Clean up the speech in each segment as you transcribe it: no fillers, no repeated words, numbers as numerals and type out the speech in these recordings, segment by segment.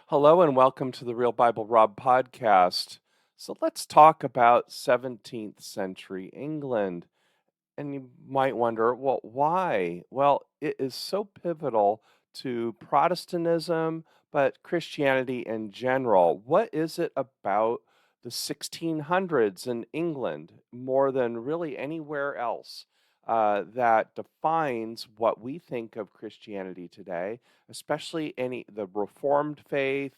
Hello and welcome to the Real Bible Rob podcast. So let's talk about 17th century England. And you might wonder, well, why? Well, it is so pivotal to Protestantism, but Christianity in general. What is it about the 1600s in England more than really anywhere else that defines what we think of Christianity today, especially the Reformed faith,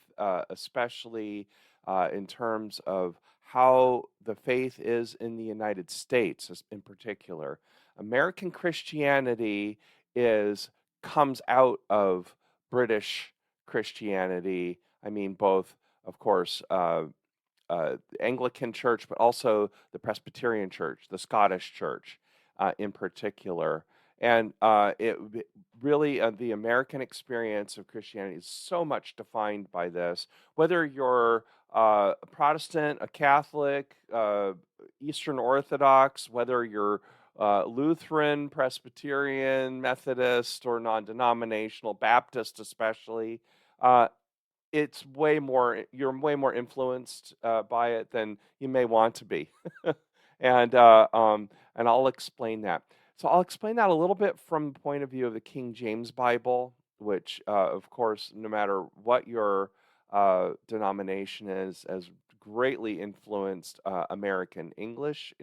especially in terms of how the faith is in the United States, in particular. American Christianity is comes out of British Christianity. I mean, both, of course, the Anglican Church, but also the Presbyterian Church, the Scottish Church, in particular. And really, the American experience of Christianity is so much defined by this. Whether you're a Protestant, a Catholic, Eastern Orthodox, whether you're Lutheran, Presbyterian, Methodist, or non-denominational, Baptist especially, uh, you're way more influenced by it than you may want to be. and and I'll explain that. So I'll explain that a little bit from the point of view of the King James Bible, which, of course, no matter what your denomination is, has greatly influenced American English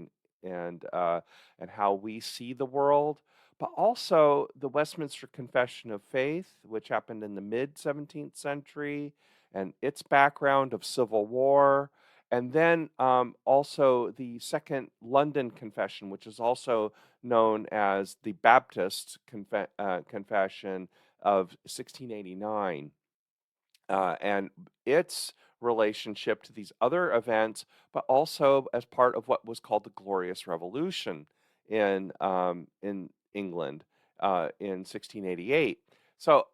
and how we see the world. But also the Westminster Confession of Faith, which happened in the mid 17th century, and its background of civil war. And then also the Second London Confession, which is also known as the Baptist Confession of 1689, and its relationship to these other events, but also as part of what was called the Glorious Revolution in England in 1688. So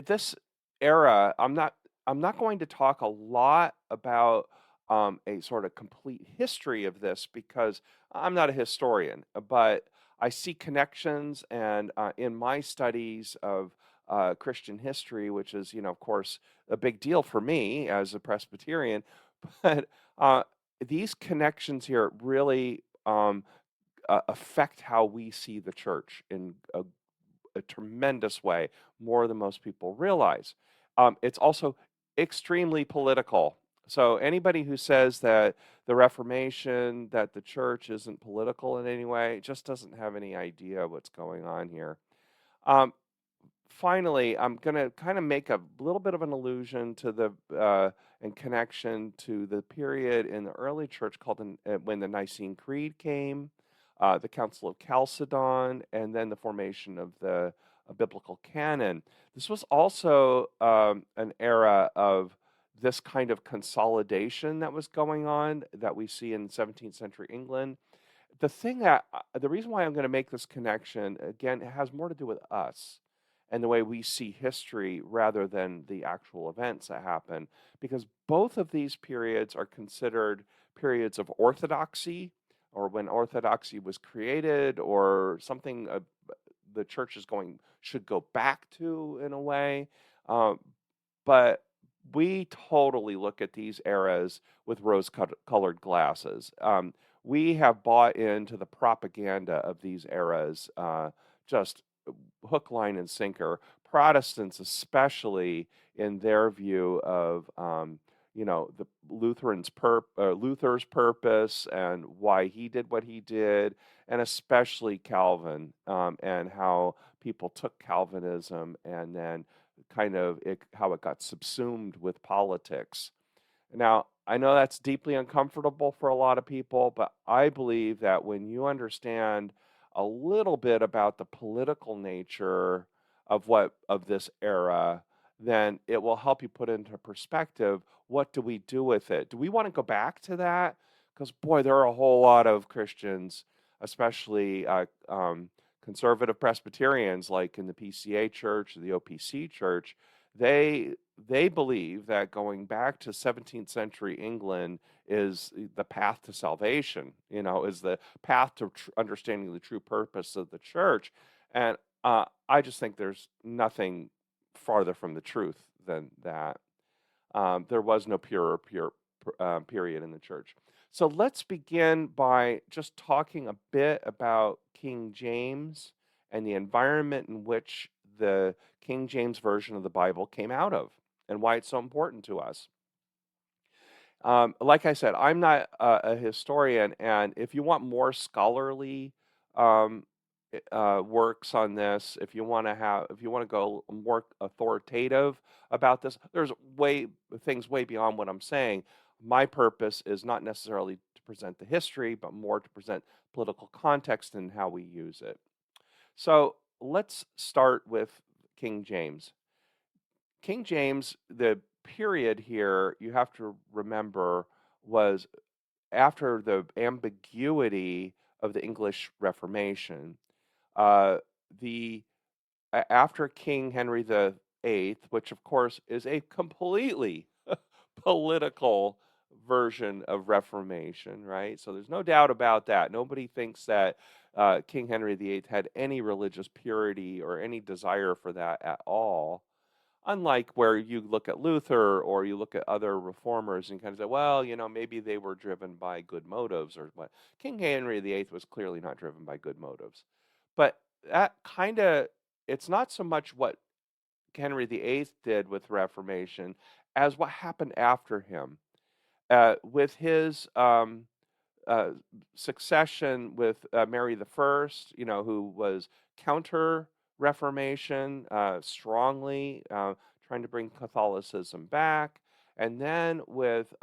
this era, I'm not going to talk a lot about a sort of complete history of this because I'm not a historian, but I see connections, and in my studies of Christian history, which is, of course, a big deal for me as a Presbyterian, but these connections here really affect how we see the church in a tremendous way, more than most people realize. It's also extremely political. So anybody who says that the Reformation, that the church isn't political in any way, just doesn't have any idea what's going on here. Um, Finally, I'm going to kind of make a little bit of an allusion to the and connection to the period in the early church called when the Nicene Creed came, the Council of Chalcedon, and then the formation of the biblical canon. This was also an era of this kind of consolidation that was going on that we see in 17th century England. The reason why I'm going to make this connection, again, it has more to do with us and the way we see history rather than the actual events that happen, because both of these periods are considered periods of orthodoxy, or when orthodoxy was created, or something the church should go back to in a way. But we totally look at these eras with rose-colored glasses. We have bought into the propaganda of these eras, just hook, line, and sinker. Protestants, especially in their view of, the Luther's purpose and why he did what he did, and especially Calvin, and how people took Calvinism and then how it got subsumed with politics. Now, I know that's deeply uncomfortable for a lot of people, but I believe that when you understand a little bit about the political nature of this era, then it will help you put into perspective, what do we do with it? Do we want to go back to that? Because boy, there are a whole lot of Christians, especially conservative Presbyterians, like in the PCA Church, the OPC Church, they they believe that going back to 17th century England is the path to salvation, is the path to understanding the true purpose of the church. And I just think there's nothing farther from the truth than that. There was no period in the church. So let's begin by just talking a bit about King James and the environment in which the King James Version of the Bible came out of and why it's so important to us. Like I said, I'm not a historian, and if you want more scholarly um, works on this, if you want to go more authoritative about this, there's things way beyond what I'm saying. My purpose is not necessarily to present the history, but more to present political context and how we use it. So let's start with King James. King James, the period here you have to remember was after the ambiguity of the English Reformation. Uh, the After King Henry the Eighth, which of course is a completely political version of Reformation, right? So there's no doubt about that. Nobody thinks that King Henry the Eighth had any religious purity or any desire for that at all. Unlike where you look at Luther or you look at other reformers and kind of say, well, maybe they were driven by good motives or what. King Henry VIII was clearly not driven by good motives. But that kind of, it's not so much what Henry VIII did with Reformation as what happened after him. With his uh, succession with Mary the First, who was counter Reformation, strongly trying to bring Catholicism back, and then with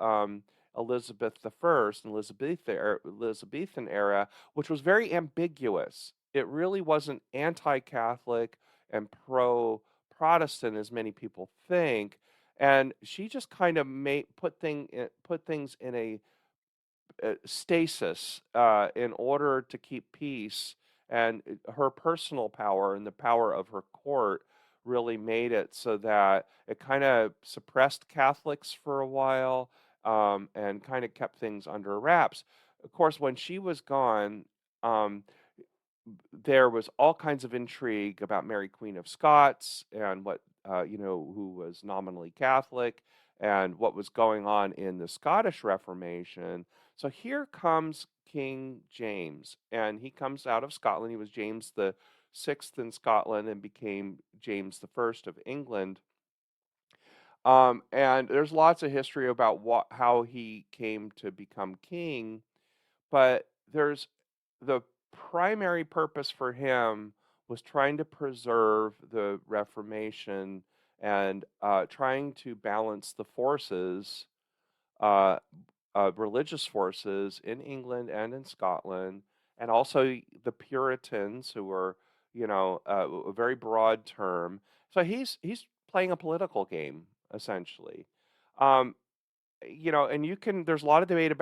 Elizabeth the First, Elizabethan era, which was very ambiguous. It really wasn't anti-Catholic and pro-Protestant as many people think, and she just kind of put things in a stasis in order to keep peace. And her personal power and the power of her court really made it so that it kind of suppressed Catholics for a while and kind of kept things under wraps. Of course, when she was gone, um, there was all kinds of intrigue about Mary Queen of Scots and who was nominally Catholic and what was going on in the Scottish Reformation. So here comes King James, and he comes out of Scotland. He was James the Sixth in Scotland and became James the First of England. And there's lots of history about how he came to become king, but there's the primary purpose for him was trying to preserve the Reformation and trying to balance the forces, uh, religious forces in England and in Scotland, and also the Puritans, who were, a very broad term. So he's playing a political game essentially. Um, and there's a lot of debate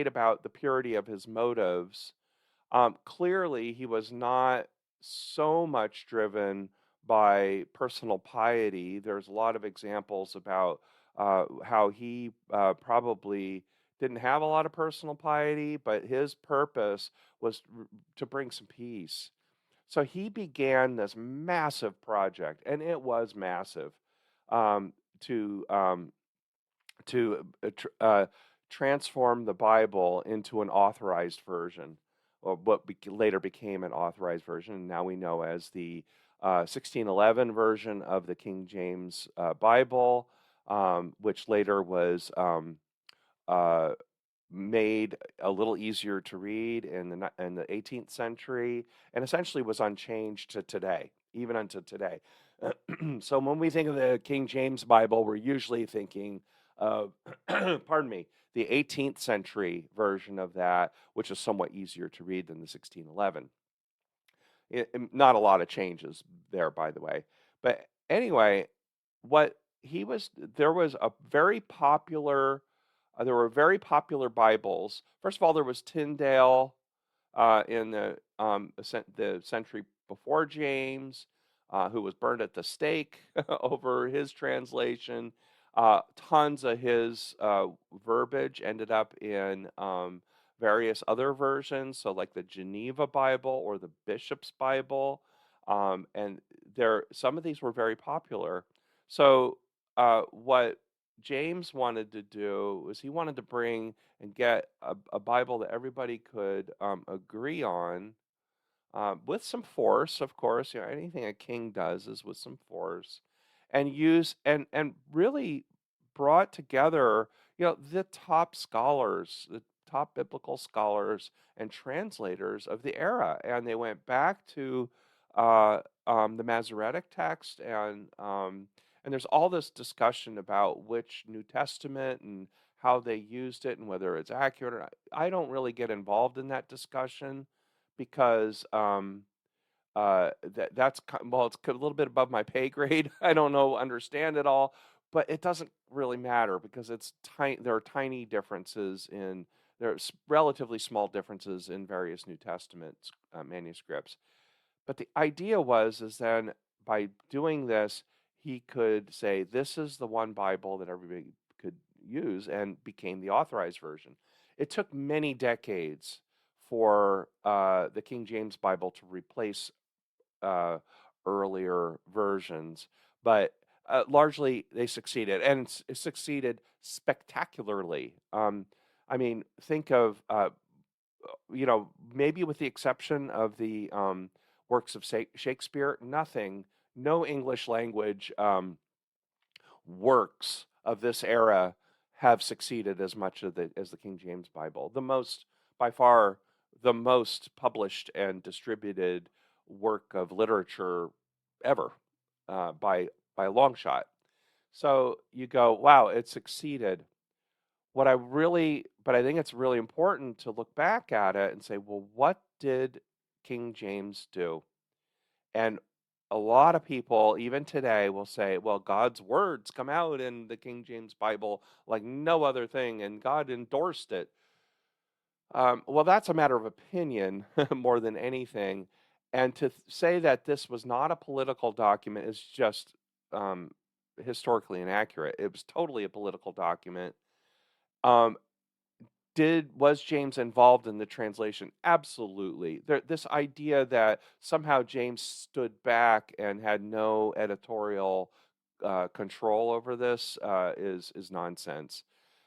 about the purity of his motives. Clearly, he was not so much driven by personal piety. There's a lot of examples about how he probably didn't have a lot of personal piety, but his purpose was to bring some peace. So he began this massive project, and it was massive, um, to transform the Bible into an authorized version, or what later became an authorized version, and now we know as the 1611 version of the King James Bible, which later was uh, made a little easier to read in the 18th century, and essentially was unchanged to today, even unto today. So when we think of the King James Bible, we're usually thinking of, pardon me, the 18th century version of that, which is somewhat easier to read than the 1611. Not a lot of changes there, by the way. But anyway, what he was there was a very popular there were very popular Bibles. First of all, there was Tyndale in the century before James. who was burned at the stake over his translation. Tons of his verbiage ended up in various other versions, so like the Geneva Bible or the Bishop's Bible, and some of these were very popular. So what James wanted to do was he wanted to bring and get a Bible that everybody could agree on, with some force, of course. Anything a king does is with some force, and use and really brought together, the top scholars, the top biblical scholars and translators of the era, and they went back to the Masoretic text, and there's all this discussion about which New Testament and how they used it and whether it's accurate or not. I don't really get involved in that discussion because well, it's a little bit above my pay grade. I don't know, understand it all, but it doesn't really matter because it's tiny. There are tiny differences in there's relatively small differences in various New Testament manuscripts. But the idea is then by doing this, he could say this is the one Bible that everybody could use and became the authorized version. It took many decades for the King James Bible to replace uh, earlier versions, but largely they succeeded, and it succeeded spectacularly. I mean, think of maybe with the exception of the works of Shakespeare, no English language works of this era have succeeded as much as the King James Bible. By far, the most published and distributed work of literature ever, by a long shot. So you go, wow, it succeeded. But I think it's really important to look back at it and say, well, what did King James do? And a lot of people, even today, will say, well, God's words come out in the King James Bible like no other thing, and God endorsed it. Well, that's a matter of opinion more than anything. And to say that this was not a political document is just um, historically inaccurate. It was totally a political document. Um, was James involved in the translation? Absolutely. This idea that somehow James stood back and had no editorial control over this is nonsense.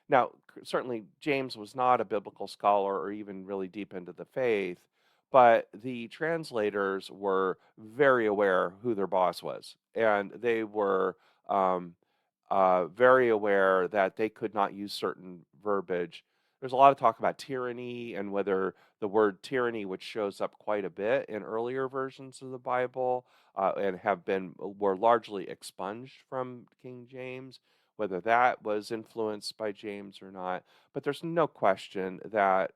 Now, certainly James was not a biblical scholar or even really deep into the faith, but the translators were very aware who their boss was, and they were very aware that they could not use certain verbiage. There's a lot of talk about tyranny and whether the word tyranny, which shows up quite a bit in earlier versions of the Bible and were largely expunged from King James, whether that was influenced by James or not. But there's no question that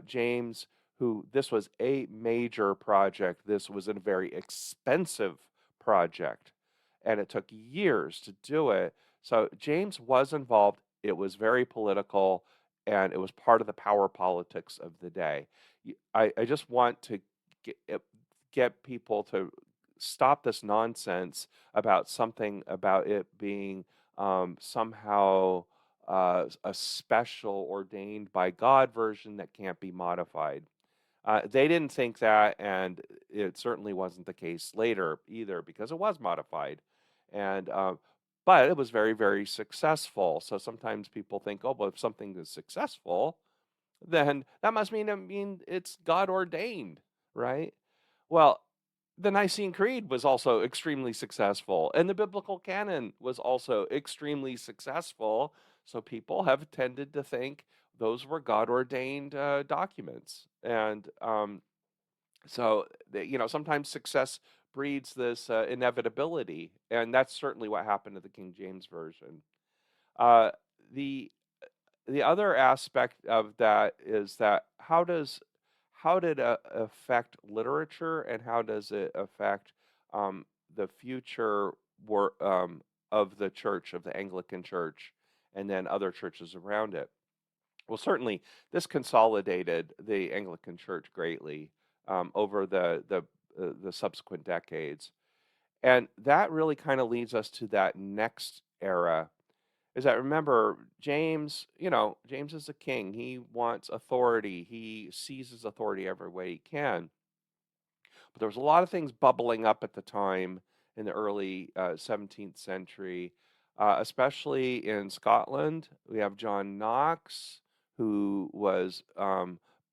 James, who this was a major project, this was a very expensive project, and it took years to do it. So James was involved. It was very political, and it was part of the power politics of the day. I just want to get people to stop this nonsense about something about it being somehow a special ordained by God version that can't be modified. They didn't think that, and it certainly wasn't the case later either, because it was modified, and but it was very, very successful. So sometimes people think, oh, well, if something is successful, then that must mean it's God ordained, right? Well, the Nicene Creed was also extremely successful, and the biblical canon was also extremely successful. So people have tended to think those were God ordained documents, and sometimes success breeds this inevitability, and that's certainly what happened to the King James version. Uh, the the other aspect of that is that how did it affect literature, and how does it affect the future of the church, of the Anglican Church, and then other churches around it? Well, certainly this consolidated the Anglican Church greatly over the subsequent decades. And that really kind of leads us to that next era. Is that, remember, James, James is a king. He wants authority. He seizes authority every way he can. But there was a lot of things bubbling up at the time in the early 17th century, especially in Scotland. We have John Knox, who was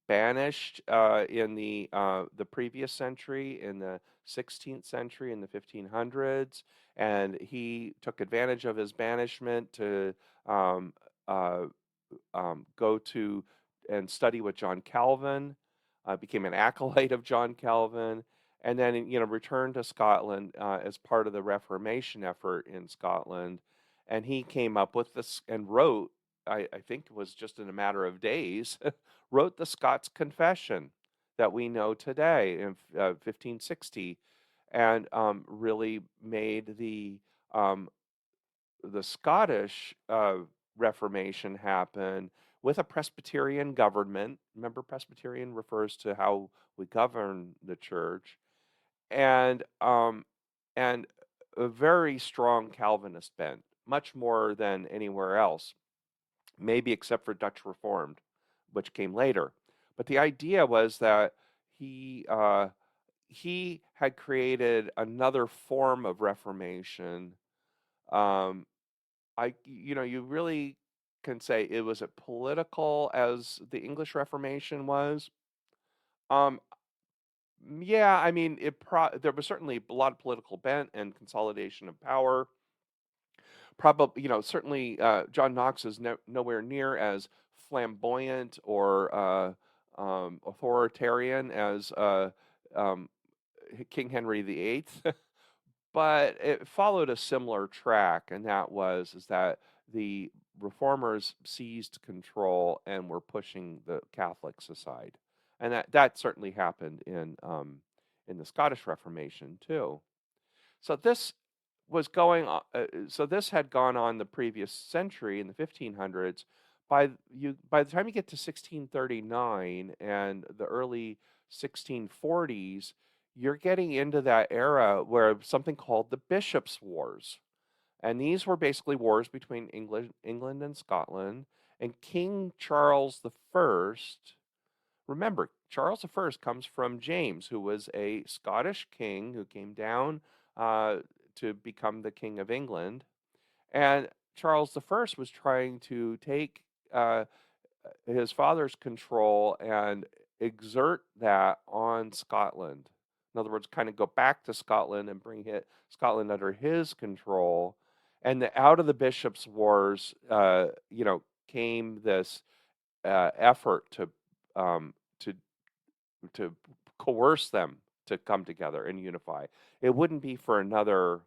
banished in the previous century, in the 16th century, in the 1500s, and he took advantage of his banishment to um, uh, go to and study with John Calvin, became an acolyte of John Calvin, and then returned to Scotland as part of the Reformation effort in Scotland. And he came up with this and wrote, I think it was just in a matter of days, wrote the Scots Confession that we know today in 1560, and really made um, the Scottish Reformation happen with a Presbyterian government. Remember, Presbyterian refers to how we govern the church, and and a very strong Calvinist bent, much more than anywhere else, maybe except for Dutch Reformed, which came later. But the idea was that he uh, he had created another form of Reformation. Um, you really can say it was as political as the English Reformation was. Um, yeah, I mean, there was certainly a lot of political bent and consolidation of power. Probably, certainly John Knox is nowhere near as flamboyant or authoritarian as um, King Henry VIII. But it followed a similar track, and that was is that the reformers seized control and were pushing the Catholics aside, and that certainly happened in the Scottish Reformation too. So this was going on. So this had gone on the previous century in the 1500s. By the time you get to 1639 and the early 1640s, you're getting into that era where something called the Bishops' Wars. And these were basically wars between England and Scotland. And King Charles the First, remember, Charles the First comes from James, who was a Scottish king who came down uh, to become the King of England. And Charles the First was trying to take uh, his father's control and exert that on Scotland. In other words, kind of go back to Scotland and bring Scotland under his control. And out of the bishops' wars, came this effort um, to to coerce them to come together and unify. It wouldn't be for another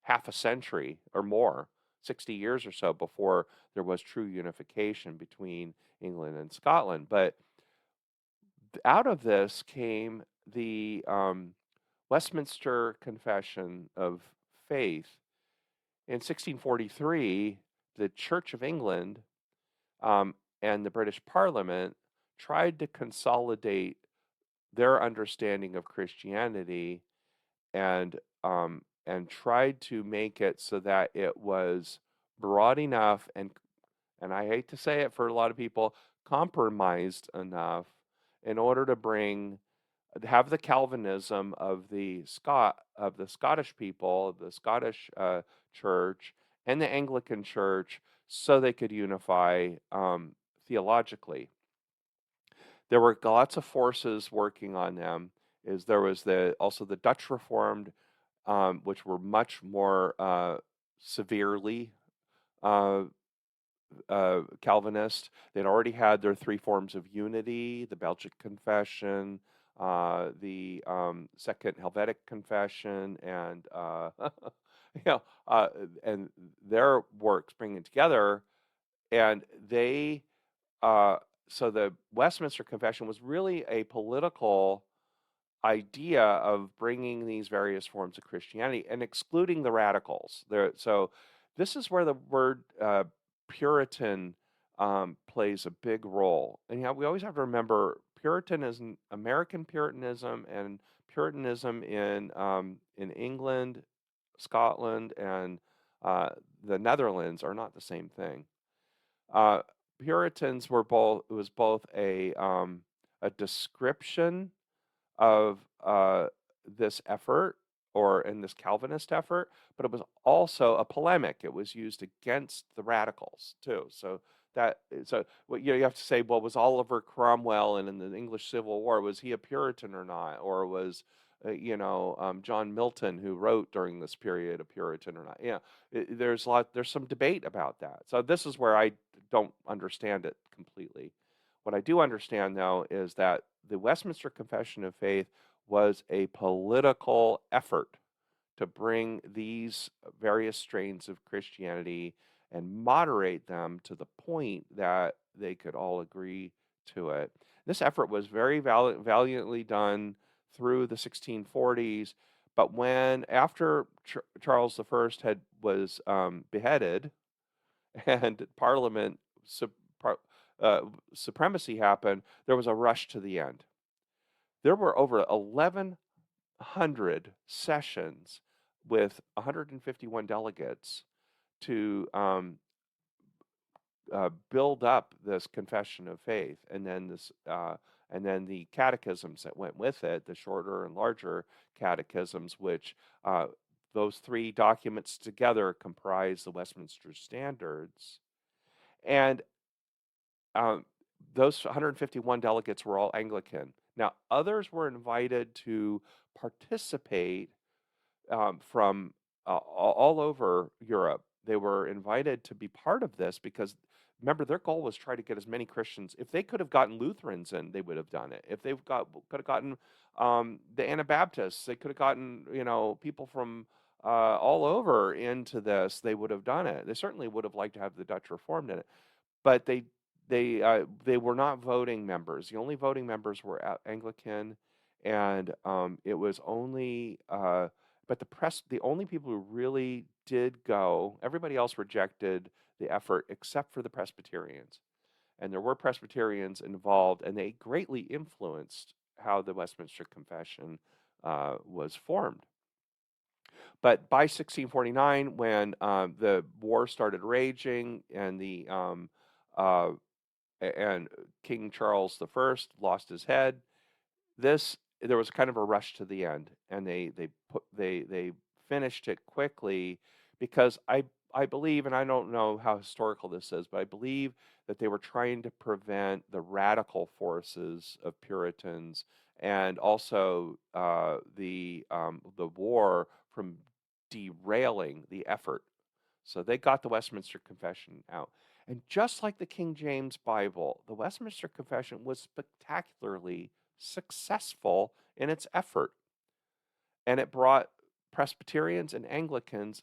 half a century or more, 60 years or so, before there was true unification between England and Scotland. But out of this came the Westminster Confession of Faith. In 1643, the Church of England um, and the British Parliament tried to consolidate their understanding of Christianity and tried to make it so that it was broad enough and I hate to say it for a lot of people, compromised enough in order to have the Calvinism of the Scottish people, the Scottish church, and the Anglican church, so they could unify theologically. There were lots of forces working on them. There was also the Dutch Reformed, which were much more severely uh, Calvinist. They'd already had their three forms of unity: the Belgic Confession, the Second Helvetic Confession, and you know, uh, and their works bringing together. And they, uh, so the Westminster Confession was really a political idea of bringing these various forms of Christianity and excluding the radicals. So this is where the word Puritan plays a big role. And we always have to remember Puritanism, American Puritanism, and Puritanism in England, Scotland, and the Netherlands are not the same thing. Uh, Puritans were both, it was both a description of this effort or in this Calvinist effort, but it was also a polemic. It was used against the radicals too. So what you have to say, well, was Oliver Cromwell and in the English Civil War, was he a Puritan or not, or was John Milton, who wrote during this period, a Puritan or not? There's some debate about that. So this is where I don't understand it completely. What I do understand, though, is that the Westminster Confession of Faith was a political effort to bring these various strains of Christianity and moderate them to the point that they could all agree to it. This effort was very valiantly done through the 1640s, but when after Charles I was beheaded and Parliament supremacy happened, there was a rush to the end. There were over 1,100 sessions with 151 delegates to build up this confession of faith, and then the catechisms that went with it, the shorter and larger catechisms, which those three documents together comprise the Westminster Standards, and um, those 151 delegates were all Anglican. Now, others were invited to participate from all over Europe. They were invited to be part of this because, remember, their goal was try to get as many Christians. If they could have gotten Lutherans in, they would have done it. If could have gotten the Anabaptists, they could have gotten people from all over into this. They would have done it. They certainly would have liked to have the Dutch Reformed in it, but they were not voting members. The only voting members were Anglican, and it was only but the only people who really did go, everybody else rejected the effort except for the Presbyterians, and there were Presbyterians involved, and they greatly influenced how the Westminster Confession was formed. But by 1649, when the war started raging and and King Charles I lost his head, there was kind of a rush to the end, and they finished it quickly because I believe, and I don't know how historical this is, but I believe that they were trying to prevent the radical forces of Puritans and also the war from derailing the effort. So they got the Westminster Confession out. And just like the King James Bible, the Westminster Confession was spectacularly successful in its effort. And it brought Presbyterians and Anglicans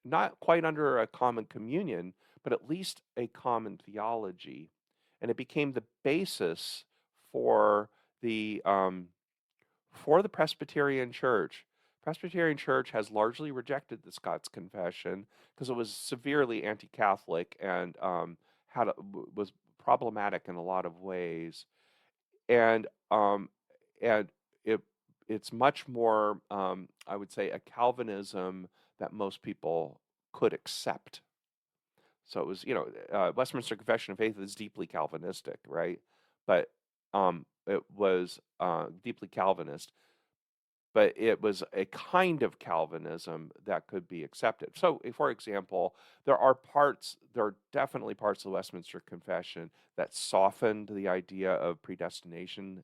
not quite under a common communion, but at least a common theology. And it became the basis for the Presbyterian Church. Presbyterian Church has largely rejected the Scots Confession because it was severely anti-Catholic and was problematic in a lot of ways, and and it's much more, I would say, a Calvinism that most people could accept. So it was, Westminster Confession of Faith is deeply Calvinistic, right? But it was deeply Calvinist, but it was a kind of Calvinism that could be accepted. So, for example, there are definitely parts of the Westminster Confession that softened the idea of predestination,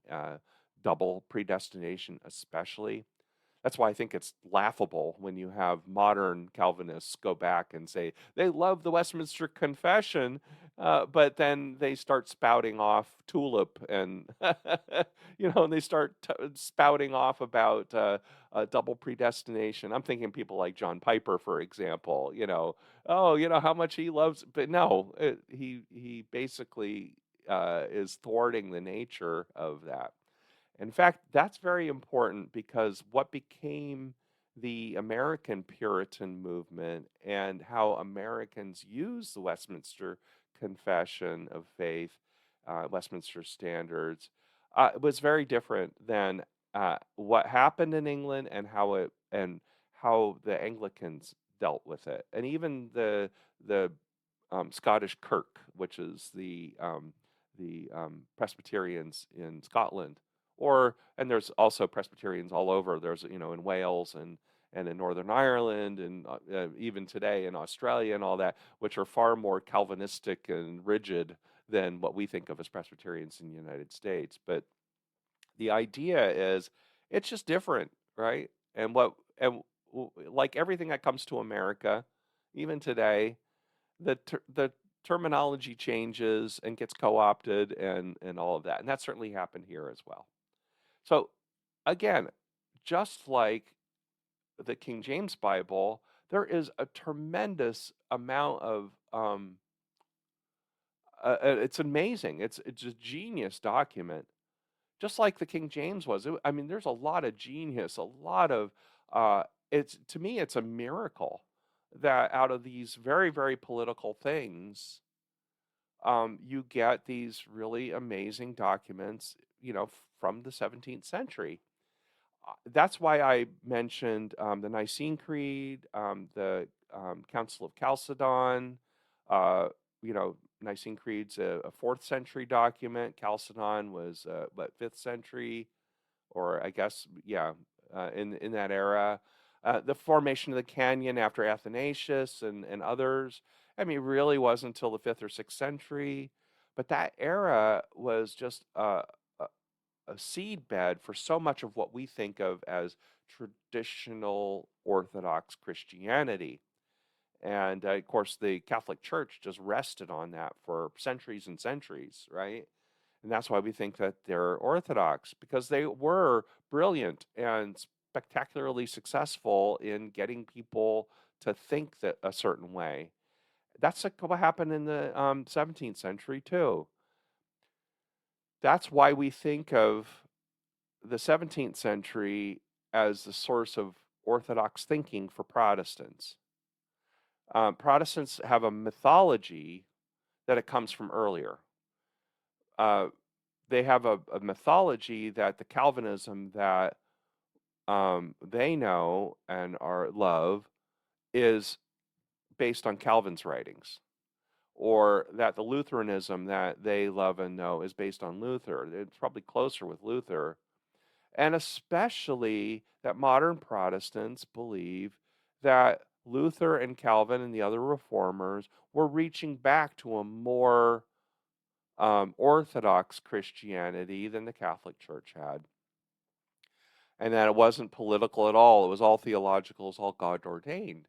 double predestination especially. That's why I think it's laughable when you have modern Calvinists go back and say they love the Westminster Confession, but then they start spouting off tulip and and they start spouting off about double predestination. I'm thinking people like John Piper, for example. Oh, how much he loves, but no, he basically is thwarting the nature of that. In fact, that's very important because what became the American Puritan movement and how Americans use the Westminster Confession of Faith, Westminster Standards, was very different than what happened in England and how the Anglicans dealt with it, and even the Scottish Kirk, which is the Presbyterians in Scotland, and there's also Presbyterians all over. There's in Wales and in Northern Ireland and even today in Australia and all that, which are far more Calvinistic and rigid than what we think of as Presbyterians in the United States. But the idea is it's just different, right? Like everything that comes to America, even today, the terminology changes and gets co-opted and all of that. And that certainly happened here as well. So again, just like the King James Bible, there is a tremendous amount of it's amazing. It's a genius document, just like the King James was. I mean, there's a lot of genius, a lot of it's to me, it's a miracle that out of these very, very political things, you get these really amazing documents, from the 17th century. That's why I mentioned the Nicene Creed, the Council of Chalcedon. Uh, Nicene Creed's a fourth century document. Chalcedon was what, fifth century, or I guess, yeah, in that era. The formation of the canon after Athanasius and others. I mean, really wasn't until the fifth or sixth century, but that era was just a seed bed for so much of what we think of as traditional Orthodox Christianity. And of course, the Catholic Church just rested on that for centuries and centuries, right? And that's why we think that they're Orthodox, because they were brilliant and spectacularly successful in getting people to think that a certain way. That's what happened in the 17th century, too. That's why we think of the 17th century as the source of Orthodox thinking for Protestants. Protestants have a mythology that it comes from earlier. They have a mythology that the Calvinism that they know and love is based on Calvin's writings, or that the Lutheranism that they love and know is based on Luther. It's probably closer with Luther. And especially that modern Protestants believe that Luther and Calvin and the other reformers were reaching back to a more Orthodox Christianity than the Catholic Church had. And that it wasn't political at all. It was all theological, it was all God ordained.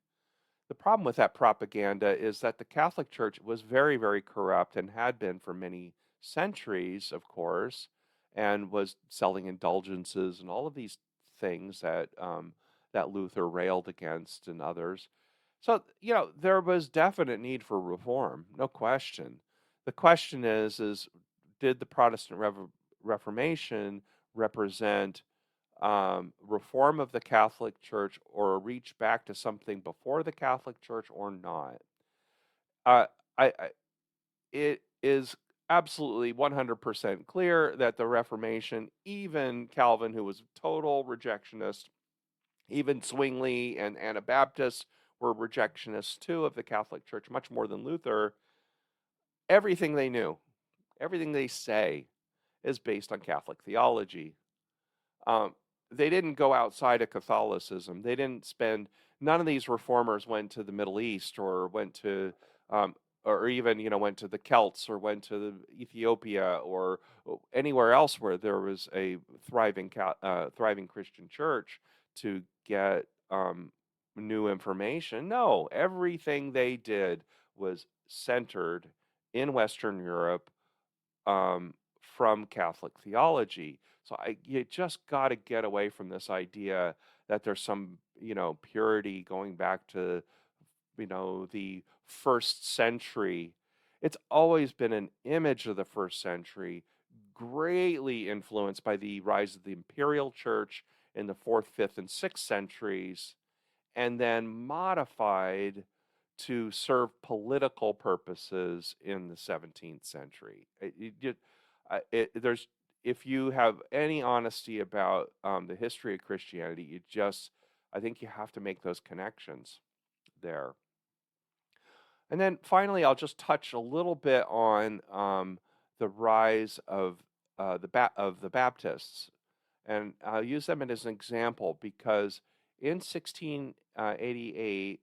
The problem with that propaganda is that the Catholic Church was very, very corrupt and had been for many centuries, of course, and was selling indulgences and all of these things that Luther railed against and others. So, there was definite need for reform, no question. The question is did the Protestant Reformation represent reform of the Catholic Church or a reach back to something before the Catholic Church or not? It is absolutely 100% clear that the Reformation, even Calvin, who was a total rejectionist, even Zwingli and Anabaptists were rejectionists too of the Catholic Church, much more than Luther. Everything they knew, everything they say is based on Catholic theology. They didn't go outside of Catholicism. They didn't spend, none of these reformers went to the Middle East or went to, or even, went to the Celts or went to Ethiopia or anywhere else where there was a thriving Christian church to get new information. No, everything they did was centered in Western Europe from Catholic theology. So you just got to get away from this idea that there's some, purity going back to, the first century. It's always been an image of the first century, greatly influenced by the rise of the imperial church in the 4th, 5th, and 6th centuries, and then modified to serve political purposes in the 17th century. if you have any honesty about the history of Christianity, I think you have to make those connections there. And then finally, I'll just touch a little bit on the rise of the Baptists, and I'll use them as an example because in 1688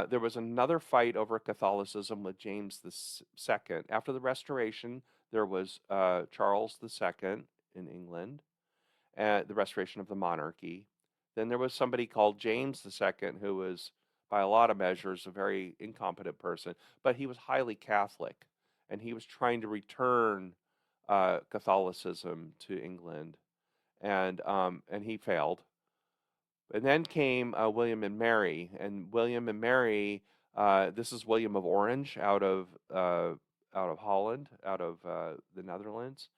there was another fight over Catholicism with James II. After the Restoration, there was Charles II in England, and the restoration of the monarchy. Then there was somebody called James II, who was, by a lot of measures, a very incompetent person, but he was highly Catholic, and he was trying to return Catholicism to England, and he failed. And then came William and Mary, and William and Mary. This is William of Orange out of Holland, out of the Netherlands,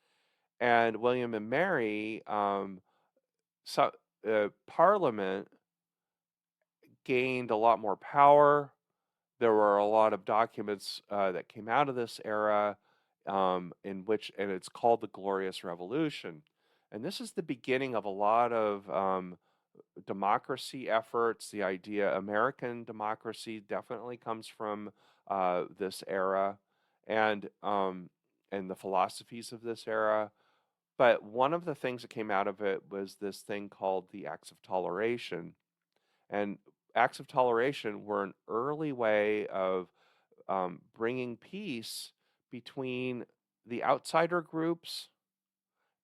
and William and Mary. So, Parliament gained a lot more power. There were a lot of documents that came out of this era, and it's called the Glorious Revolution. And this is the beginning of a lot of democracy efforts. The idea American democracy definitely comes from this era, and the philosophies of this era. But one of the things that came out of it was this thing called the Acts of Toleration. And Acts of Toleration were an early way of bringing peace between the outsider groups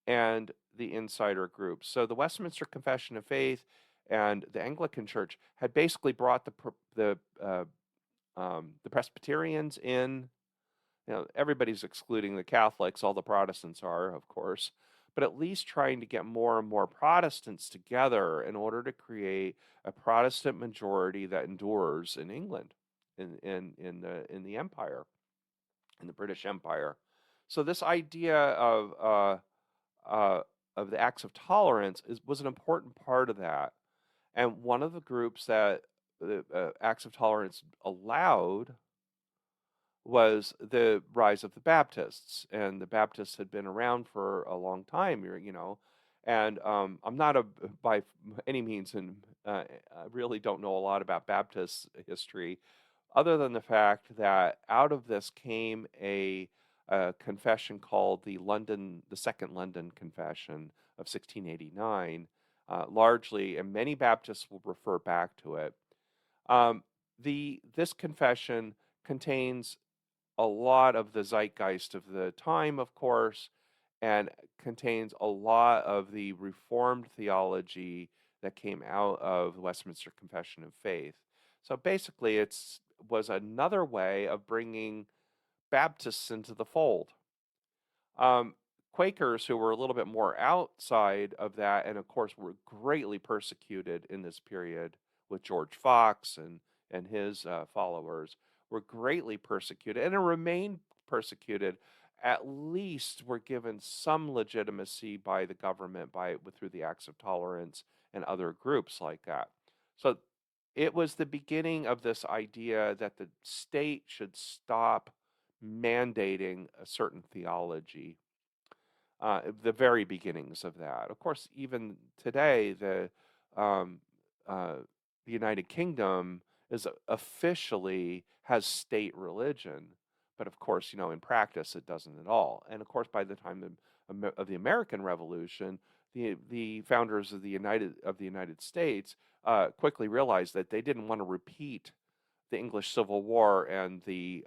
and the insider groups. So the Westminster Confession of Faith and the Anglican Church had basically brought the Presbyterians in. Everybody's excluding the Catholics, all the Protestants are, of course, but at least trying to get more and more Protestants together in order to create a Protestant majority that endures in England, in the Empire, in the British Empire. So this idea of the Acts of Tolerance was an important part of that, and one of the groups that the Acts of Tolerance allowed was the rise of the Baptists, and the Baptists had been around for a long time, and I'm not by any means, and I really don't know a lot about Baptist history, other than the fact that out of this came a confession called the Second London Confession of 1689, largely, and many Baptists will refer back to it. This confession contains a lot of the zeitgeist of the time, of course, and contains a lot of the Reformed theology that came out of the Westminster Confession of Faith. So basically, it was another way of bringing Baptists into the fold. Quakers, who were a little bit more outside of that, and of course were greatly persecuted in this period with George Fox and his followers, were greatly persecuted and remain persecuted. At least were given some legitimacy by the government through the Acts of Tolerance and other groups like that. So it was the beginning of this idea that the state should stop mandating a certain theology. The very beginnings of that. Of course, even today, the United Kingdom is officially has state religion, but of course, in practice, it doesn't at all. And of course, by the time of the American Revolution, the founders of the United States quickly realized that they didn't want to repeat the English Civil War and the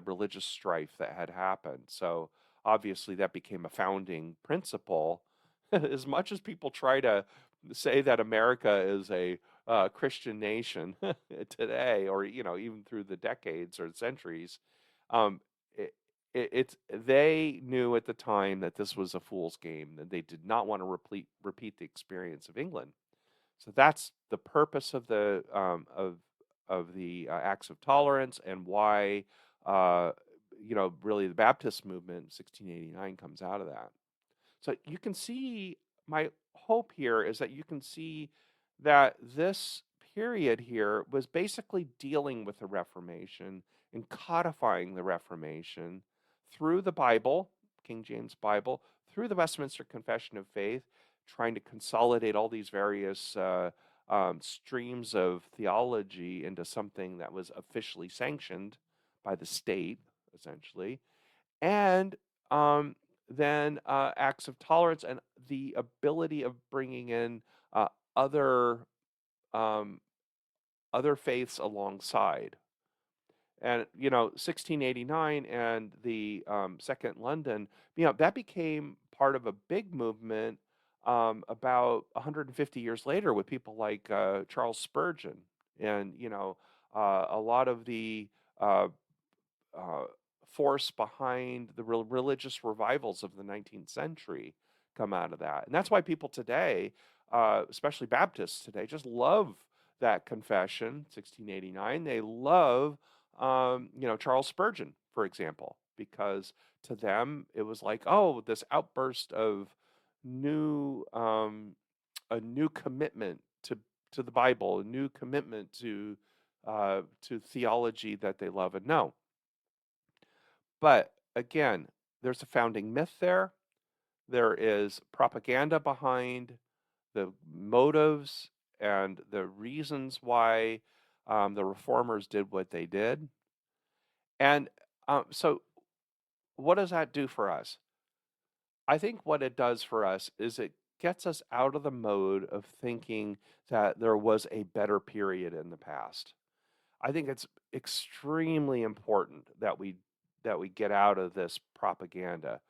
religious strife that had happened. So obviously, that became a founding principle. As much as people try to say that America is a Christian nation today, or even through the decades or centuries, they knew at the time that this was a fool's game, that they did not want to repeat the experience of England. So that's the purpose of the Acts of Tolerance, and why really the Baptist movement in 1689 comes out of that. So you can see, my hope here is that you can see that this period here was basically dealing with the Reformation and codifying the Reformation through the Bible, King James Bible, through the Westminster Confession of Faith, trying to consolidate all these various streams of theology into something that was officially sanctioned by the state, essentially, and um, then acts of tolerance and the ability of bringing in uh, other um, other faiths alongside. And 1689 and the Second London, that became part of a big movement about 150 years later with people like Charles Spurgeon, and a lot of the uh, uh, force behind the religious revivals of the 19th century come out of that. And that's why people today, especially Baptists today, just love that confession, 1689. They love, Charles Spurgeon, for example, because to them it was like, oh, this outburst of new, a new commitment to the Bible, a new commitment to theology that they love and know. But again, there's a founding myth there. There is propaganda behind the motives and the reasons why the reformers did what they did. And so, what does that do for us? I think what it does for us is it gets us out of the mode of thinking that there was a better period in the past. I think it's extremely important that we get out of this propaganda,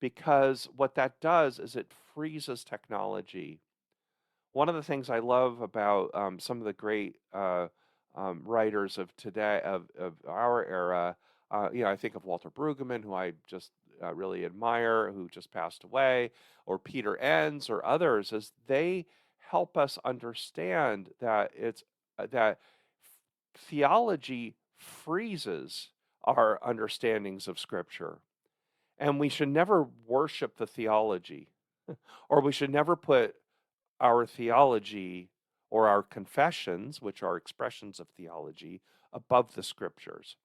because what that does is it freezes technology. One of the things I love about some of the great writers of today, of our era, I think of Walter Brueggemann, who I just really admire, who just passed away, or Peter Enns, or others, is they help us understand that that theology freezes our understandings of Scripture. And we should never worship the theology, or we should never put our theology or our confessions, which are expressions of theology, above the Scriptures.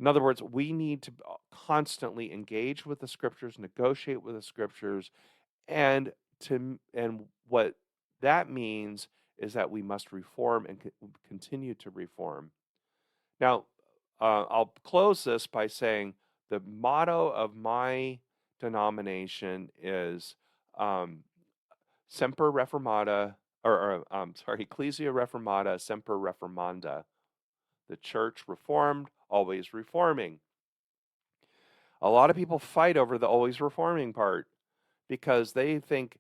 In other words, we need to constantly engage with the Scriptures, negotiate with the Scriptures, and what that means is that we must reform and continue to reform. Now, I'll close this by saying the motto of my denomination is um, Semper Reformata, sorry, Ecclesia Reformata, Semper Reformanda. The church reformed, always reforming. A lot of people fight over the always reforming part because they think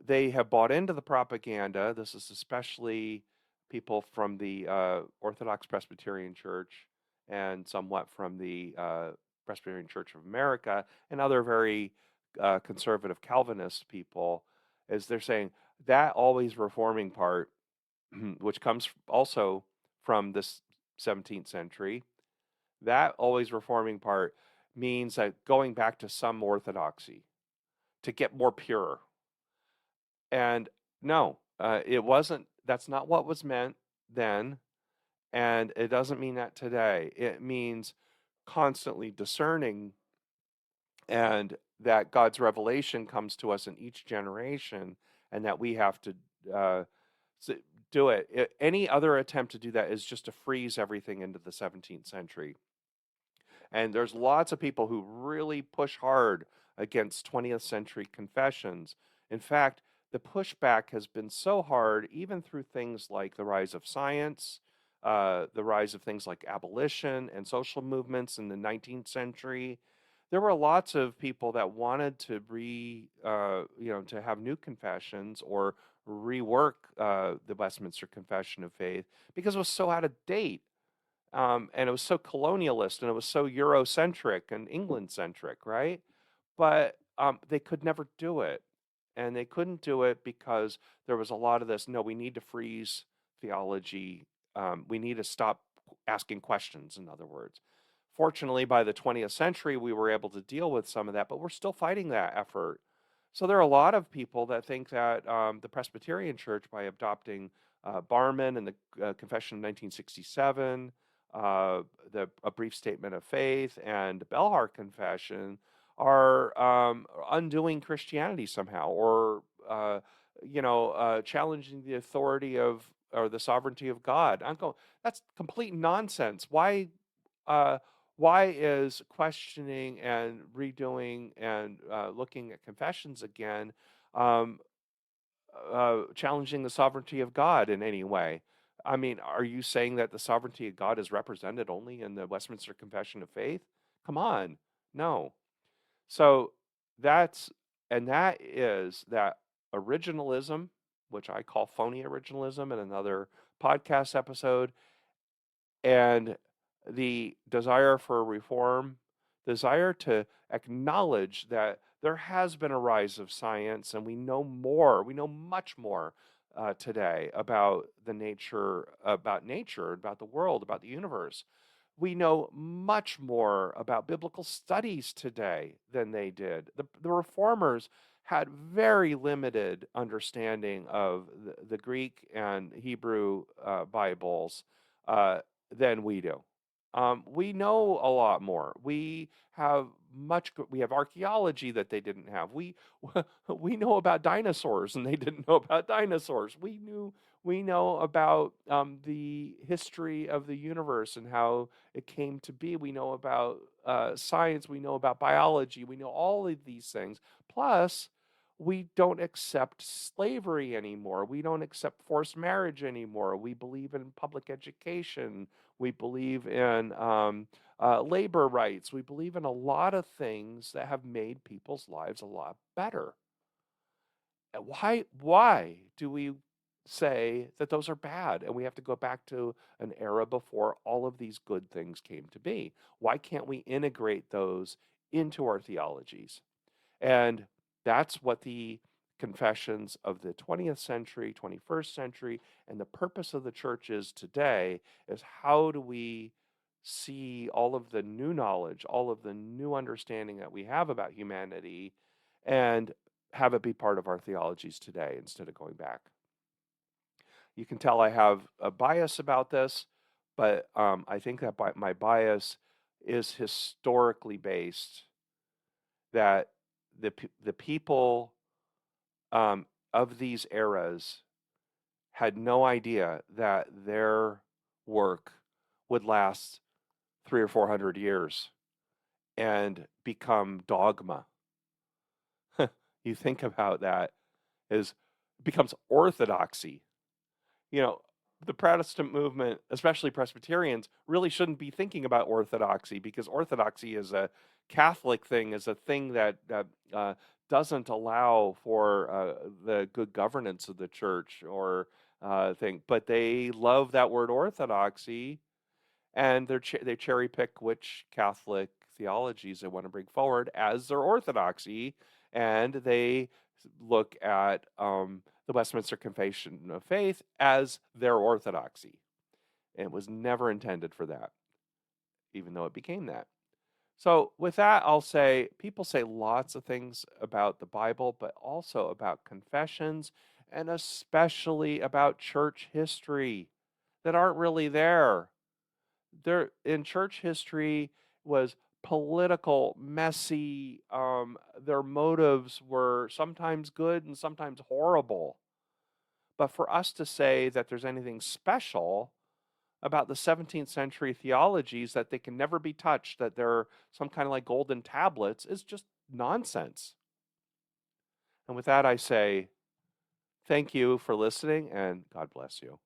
they have bought into the propaganda. This is especially people from the Orthodox Presbyterian Church and somewhat from the Presbyterian Church of America and other very conservative Calvinist people, is they're saying that always reforming part, which comes also from this 17th century, that always reforming part means that going back to some orthodoxy to get more pure. And no, it wasn't. That's not what was meant then, and it doesn't mean that today. It means constantly discerning, and that God's revelation comes to us in each generation, and that we have to uh, do it. Any other attempt to do that is just to freeze everything into the 17th century. And there's lots of people who really push hard against 20th century confessions. In fact, the pushback has been so hard, even through things like the rise of science, the rise of things like abolition and social movements in the 19th century. There were lots of people that wanted to to have new confessions or rework the Westminster Confession of Faith because it was so out of date. And it was so colonialist and it was so Eurocentric and England centric, right? But they could never do it. And they couldn't do it because there was a lot of this, no, we need to freeze theology. We need to stop asking questions, in other words. Fortunately, by the 20th century, we were able to deal with some of that, but we're still fighting that effort. So there are a lot of people that think that the Presbyterian Church, by adopting Barman and the Confession of 1967, a brief statement of faith, and the Belhar Confession, are undoing Christianity somehow, or challenging the authority of or the sovereignty of God. I'm going. That's complete nonsense. Uh, why is questioning and redoing and looking at confessions again um, challenging the sovereignty of God in any way? I mean, are you saying that the sovereignty of God is represented only in the Westminster Confession of Faith? Come on, no. So that's that is that originalism, which I call phony originalism in another podcast episode, and the desire for reform, desire to acknowledge that there has been a rise of science and we know more, we know much more today about nature, about the world, about the universe. We know much more about biblical studies today than they did. The reformers had very limited understanding of the Greek and Hebrew Bibles uh, than we do. We know a lot more. We have archaeology that they didn't have. We know about dinosaurs and they didn't know about dinosaurs. We know about the history of the universe and how it came to be. We know about science. We know about biology. We know all of these things. Plus, we don't accept slavery anymore. We don't accept forced marriage anymore. We believe in public education. We believe in labor rights. We believe in a lot of things that have made people's lives a lot better. Why do we say that those are bad and we have to go back to an era before all of these good things came to be? Why can't we integrate those into our theologies? And that's what the confessions of the 20th century, 21st century, and the purpose of the church is today is how do we see all of the new knowledge, all of the new understanding that we have about humanity and have it be part of our theologies today instead of going back. You can tell I have a bias about this, but I think that my bias is historically based, that the people of these eras had no idea that their work would last 300 or 400 years and become dogma. You think about that as it becomes orthodoxy. You know, the Protestant movement, especially Presbyterians, really shouldn't be thinking about orthodoxy, because orthodoxy is a Catholic thing, is a thing that doesn't allow for the good governance of the church or thing. But they love that word orthodoxy, and they cherry pick which Catholic theologies they want to bring forward as their orthodoxy, and they look at the Westminster Confession of Faith as their orthodoxy. And it was never intended for that, even though it became that. So, with that, I'll say people say lots of things about the Bible, but also about confessions, and especially about church history that aren't really there. There in church history was political, messy. Their motives were sometimes good and sometimes horrible. But for us to say that there's anything special about the 17th century theologies, that they can never be touched, that they're some kind of like golden tablets, is just nonsense. And with that, I say thank you for listening and God bless you.